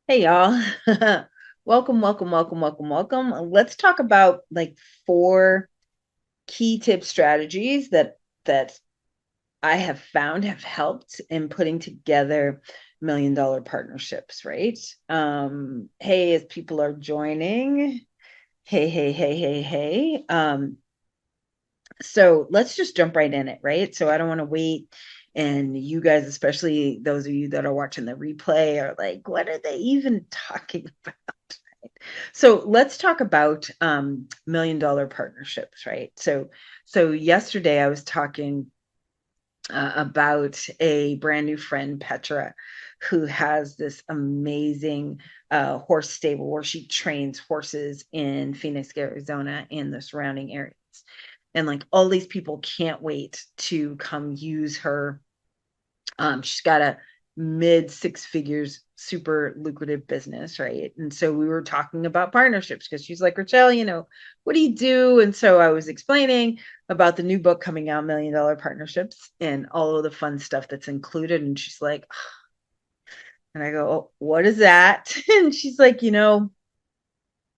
Hey y'all. Welcome, welcome, welcome, welcome, welcome. Let's talk about like four key tip strategies that I have found have helped in putting together million-dollar partnerships, right? Hey, as people are joining, hey, hey, hey, hey, hey. So let's just jump right in it, right? So I don't want to wait. And you guys, especially those of you that are watching the replay, are like, what are they even talking about? So let's talk about million-dollar partnerships, right? So yesterday I was talking about a brand new friend, Petra, who has this amazing horse stable where she trains horses in Phoenix, Arizona, and the surrounding areas. And like all these people can't wait to come use her. She's got a mid six figures, super lucrative business, right? And so we were talking about partnerships because she's like, Rochelle, what do you do? And so I was explaining about the new book coming out, Million-Dollar Partnerships, and all of the fun stuff that's included. And she's like, and I go, oh, what is that? And she's like,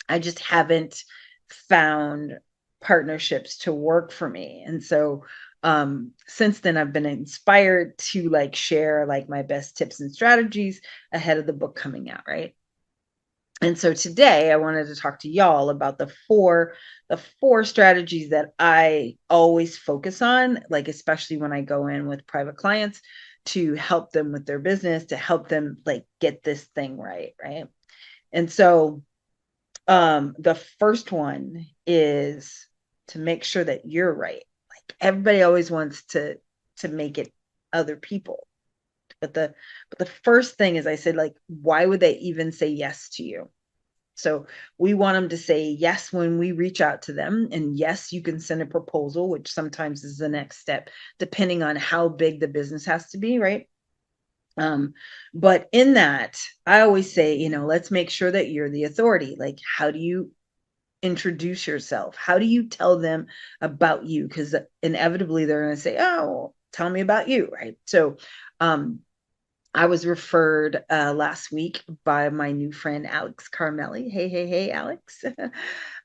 I just haven't found partnerships to work for me. And so since then I've been inspired to like share like my best tips and strategies ahead of the book coming out, right? And so today I wanted to talk to y'all about the four strategies that I always focus on, like especially when I go in with private clients to help them with their business, to help them like get this thing right, right? And so the first one is to make sure that you're right. Like everybody always wants to make it other people. But the first thing is I said, like, why would they even say yes to you? So we want them to say yes when we reach out to them. And yes, you can send a proposal, which sometimes is the next step, depending on how big the business has to be, right? But in that, I always say, let's make sure that you're the authority. Like, how do you introduce yourself? How do you tell them about you? Because inevitably they're going to say, oh, tell me about you, right? So I was referred last week by my new friend, Alex Carmelli. Hey, hey, hey, Alex.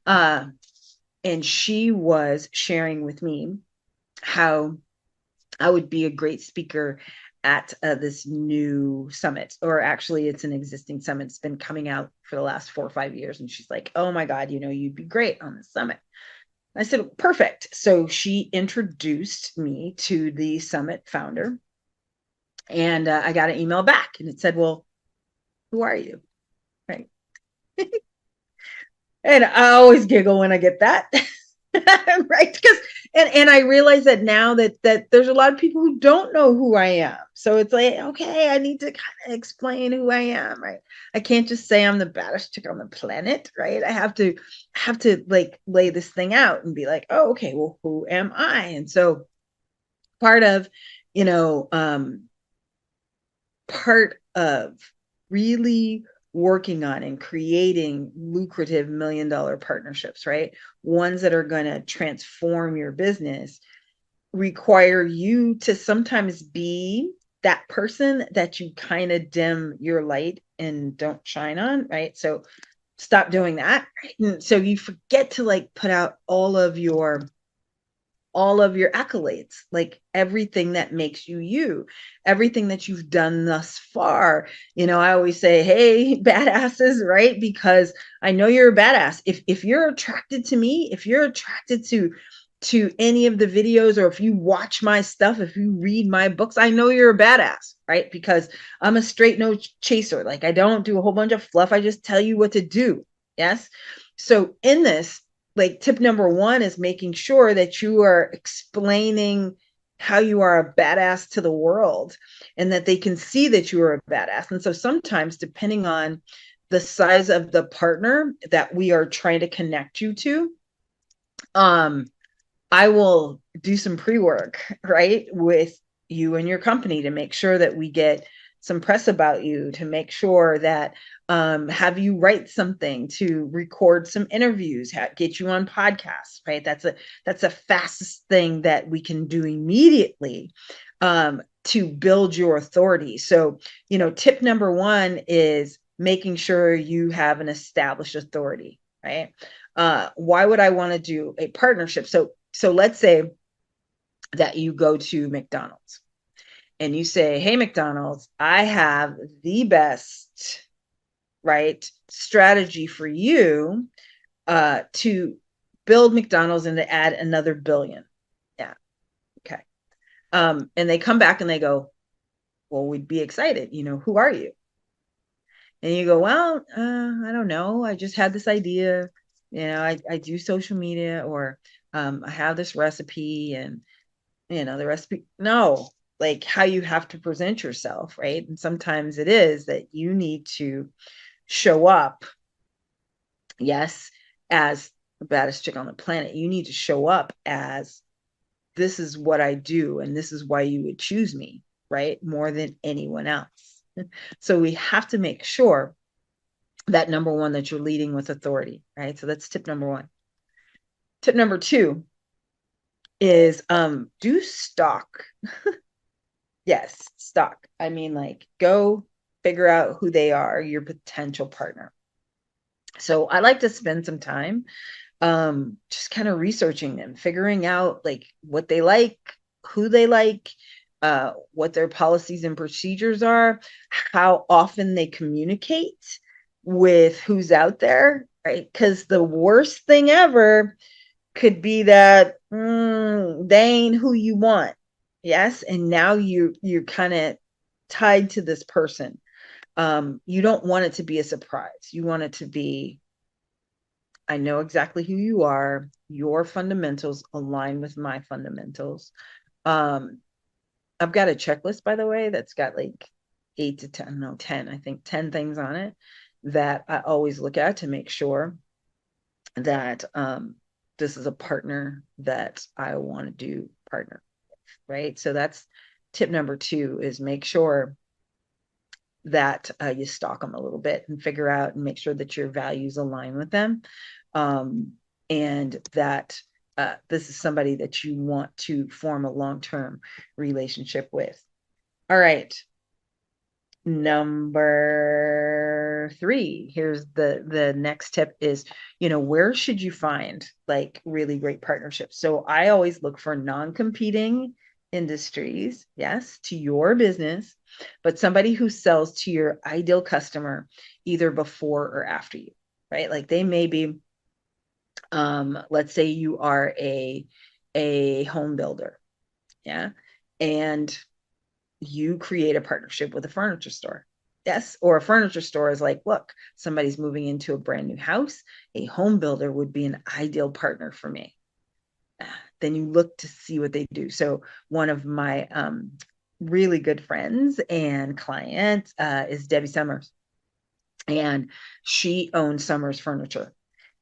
uh, and she was sharing with me how I would be a great speaker at this new summit, or actually, it's an existing summit. It's been coming out for the last 4 or 5 years. And she's like, oh my God, you'd be great on the summit. I said, perfect. So she introduced me to the summit founder. And I got an email back and it said, well, who are you? Right. And I always giggle when I get that. Right, because and I realize that now that there's a lot of people who don't know who I am, so it's like, okay, I need to kind of explain who I am, right? I can't just say I'm the baddest chick on the planet, right? I have to like lay this thing out and be like, oh, okay, well, who am I? And so part of you know part of really working on and creating lucrative million-dollar partnerships, right? Ones that are going to transform your business require you to sometimes be that person that you kind of dim your light and don't shine on, right? So stop doing that. Right? And so you forget to like put out all of your accolades, like everything that makes you you, everything that you've done thus far. I always say, hey, badasses, right? Because I know you're a badass. If you're attracted to me, if you're attracted to any of the videos, or if you watch my stuff, if you read my books, I know you're a badass, right? Because I'm a straight no chaser. Like I don't do a whole bunch of fluff. I just tell you what to do. Yes. So in this, like tip number one is making sure that you are explaining how you are a badass to the world and that they can see that you are a badass. And so sometimes, depending on the size of the partner that we are trying to connect you to, um, I will do some pre-work, right, with you and your company to make sure that we get some press about you, to make sure that have you write something, to record some interviews, get you on podcasts, right? That's a fastest thing that we can do immediately to build your authority. So, tip number one is making sure you have an established authority, right? Why would I want to do a partnership? So let's say that you go to McDonald's and you say, hey, McDonald's, I have the best, right, strategy for you to build McDonald's and to add another billion. Yeah. Okay. And they come back and they go, well, we'd be excited. Who are you? And you go, well, I don't know. I just had this idea. I do social media, or I have this recipe, and the recipe. No, like how you have to present yourself, right? And sometimes it is that you need to show up, yes, as the baddest chick on the planet. You need to show up as, this is what I do, and this is why you would choose me, right? More than anyone else. So we have to make sure that, number one, that you're leading with authority, right? So that's tip number one. Tip number two is do stock. Yes, stock. I mean, like, go figure out who they are, your potential partner. So I like to spend some time just kind of researching them, figuring out like what they like, who they like, what their policies and procedures are, how often they communicate with who's out there, right? Because the worst thing ever could be that they ain't who you want. Yes. And now you're kind of tied to this person. You don't want it to be a surprise. You want it to be, I know exactly who you are. Your fundamentals align with my fundamentals. Um, I've got a checklist, by the way, that's got like 8 to 10, no, 10, I think 10 things on it that I always look at to make sure that this is a partner that I want to do partner with, right? So that's tip number two, is make sure that you stalk them a little bit and figure out and make sure that your values align with them. And that this is somebody that you want to form a long-term relationship with. All right. Number three, here's the next tip is, where should you find like really great partnerships? So I always look for non-competing industries, yes, to your business, but somebody who sells to your ideal customer either before or after you, right? Like they may be, let's say you are a home builder, yeah, and you create a partnership with a furniture store. Yes. Or a furniture store is like, look, somebody's moving into a brand new house. A home builder would be an ideal partner for me. Then you look to see what they do. So one of my really good friends and clients is Debbie Summers, and she owns Summers Furniture.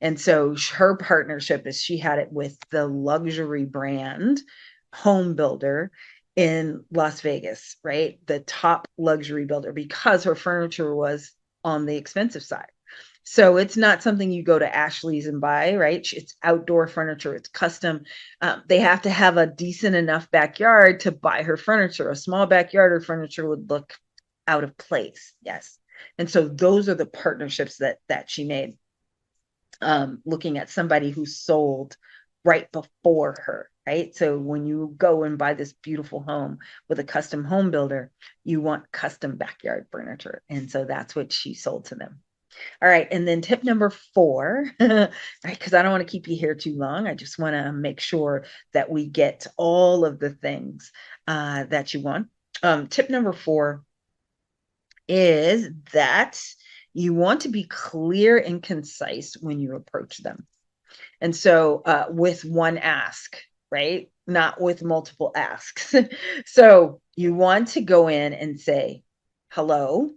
And so her partnership is, she had it with the luxury brand home builder in Las Vegas, right? The top luxury builder, because her furniture was on the expensive side. So it's not something you go to Ashley's and buy, right? It's outdoor furniture, it's custom. They have to have a decent enough backyard to buy her furniture. A small backyard, her furniture would look out of place. Yes. And so those are the partnerships that she made, looking at somebody who sold right before her, right? So when you go and buy this beautiful home with a custom home builder, you want custom backyard furniture. And so that's what she sold to them. All right. And then tip number four, right? Because I don't want to keep you here too long. I just want to make sure that we get all of the things that you want. Tip number four is that you want to be clear and concise when you approach them. And so with one ask, right? Not with multiple asks. So you want to go in and say, hello,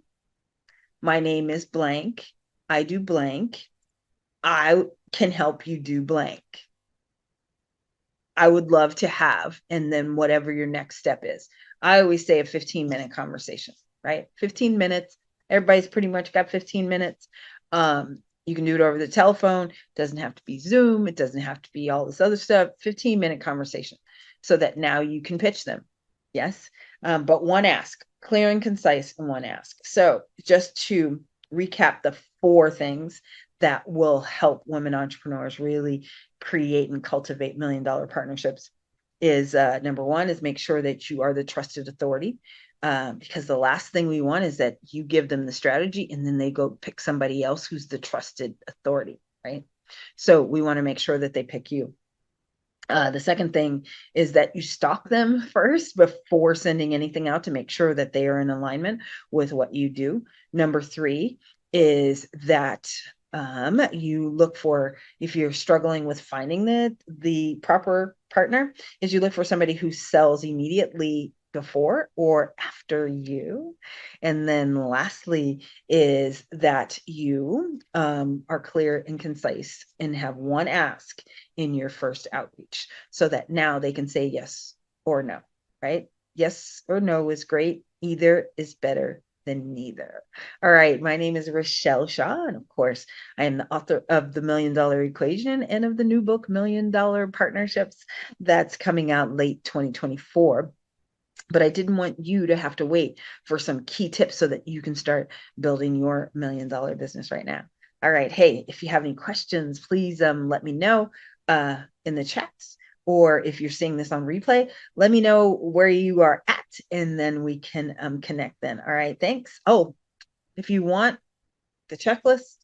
my name is blank. I do blank. I can help you do blank. I would love to have, and then whatever your next step is. I always say a 15-minute conversation, right? 15 minutes. Everybody's pretty much got 15 minutes. You can do it over the telephone. It doesn't have to be Zoom. It doesn't have to be all this other stuff. 15-minute conversation, so that now you can pitch them. Yes. But one ask, clear and concise, and one ask. So just to recap the 4 things that will help women entrepreneurs really create and cultivate $1 million partnerships is number one is make sure that you are the trusted authority. Because the last thing we want is that you give them the strategy and then they go pick somebody else who's the trusted authority, right? So we want to make sure that they pick you. The second thing is that you stalk them first before sending anything out to make sure that they are in alignment with what you do. Number three is that you look for, if you're struggling with finding the proper partner, is you look for somebody who sells immediately before or after you. And then lastly is that you are clear and concise and have one ask in your first outreach so that now they can say yes or no, right? Yes or no is great. Either is better than neither. All right. My name is Rochelle Shaw. And of course, I am the author of The $1 Million Equation and of the new book, $1 Million Partnerships, that's coming out late 2024. But I didn't want you to have to wait for some key tips so that you can start building your $1 million business right now. All right. Hey, if you have any questions, please let me know in the chats. Or if you're seeing this on replay, let me know where you are at, and then we can connect then. All right. Thanks. Oh, if you want the checklist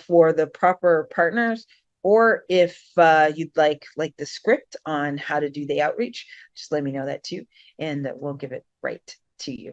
for the proper partners, or if you'd like the script on how to do the outreach, just let me know that too, and we'll give it right to you.